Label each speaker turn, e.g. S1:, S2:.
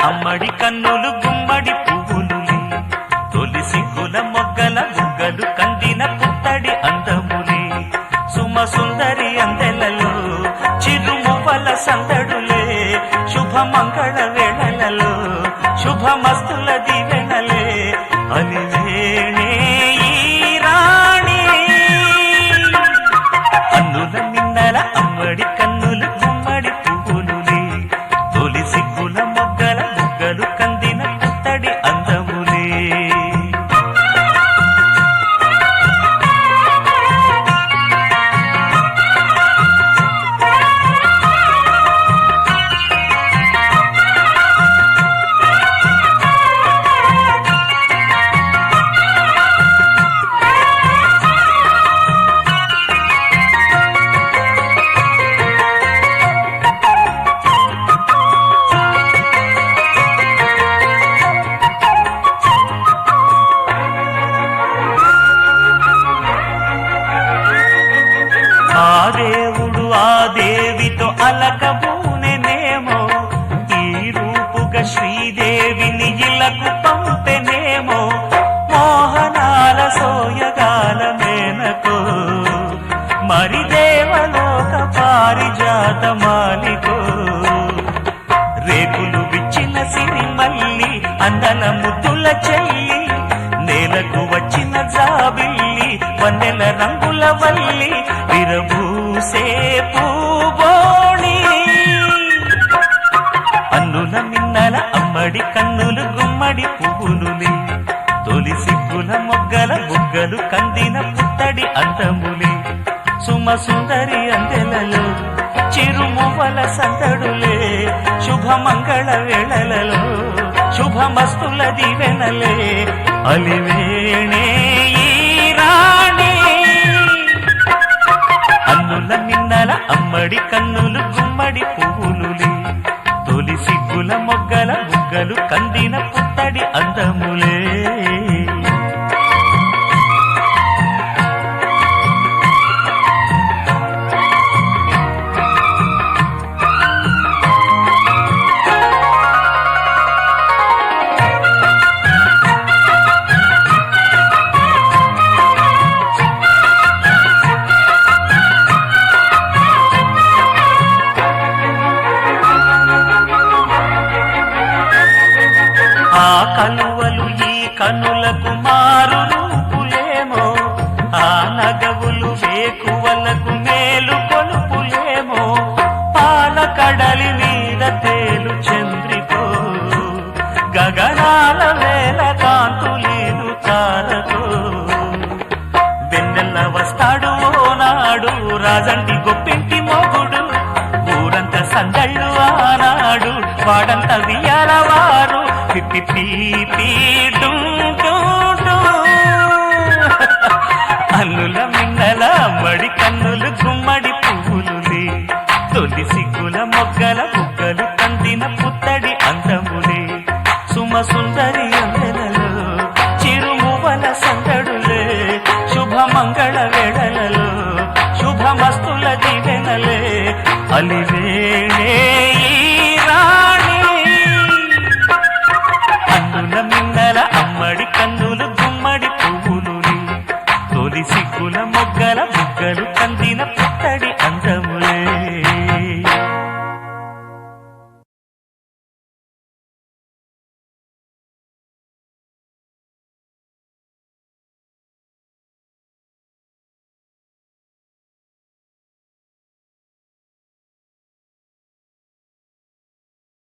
S1: అమ్మడి కన్నులు గుమ్మడి పువ్వులులే తొలి సిగ్గుల మొగ్గల బుగ్గలు కందిన పుత్తడి అందములే సుమ సుందరి అందెలలో చిరుమువ్వల సందడులే శుభమంగళ వేళలలో శుభమస్తుల దీవెనలే అలివేణే ఈ రాణి అన్నుల నిన్నల అమ్మడి కన్నులు గుమ్మడి పువ్వులులే తొలి సిగ్గుల మొగ్గల బుగ్గలు కందిన పుత్తడి అందములే ఆ దేవుడు ఆ దేవితో అలకబూనెనేమో ఈ రూపుగా శ్రీదేవిని ఇలకు పంపెనేమో మోహనాల సోయగాల మేనకో మరి దేవలోక పారిజాత మాలికో రేకులు విచ్చిన సిరిమల్లి అందల ముద్దుల చెల్లి నేలకు వచ్చిన జాబిల్లి వన్నెల రంగుల వల్లి విరబూసే పూబోణి అన్నుల మిన్నల అమ్మడి కన్నులు గుమ్మడి పువ్వులులే తొలి సిగ్గుల మొగ్గల బుగ్గలు కందిన పుత్తడి అందములే సుమ సుందరి అందెలలో చిరుమువ్వల సందడులే శుభమంగళ వేళలలో శుభమస్తుల దీవెనలే అలివేణే ఈ రాణి అన్నుల నిన్నల అమ్మడి కన్నులు గుమ్మడి పువ్వులులే తొలి సిగ్గుల మొగ్గల బుగ్గలు కందిన పుత్తడి అందములే ఆ కలువలు ఈ కనులకు మారు రూపులేమో ఆ నగవులు వేకువలకు మేలు కొలుపులేమో పాల కడలి మీద తేలు చంద్రికో గగనాల వేల కాంతులీలు తారతో వెన్నెల్ల వస్తాడు ఓనాడు రాజంటి గొప్పింటి మొగుడు ఊరంత సందళ్ళు ఆనాడు వాడంత వియాలవారు పీ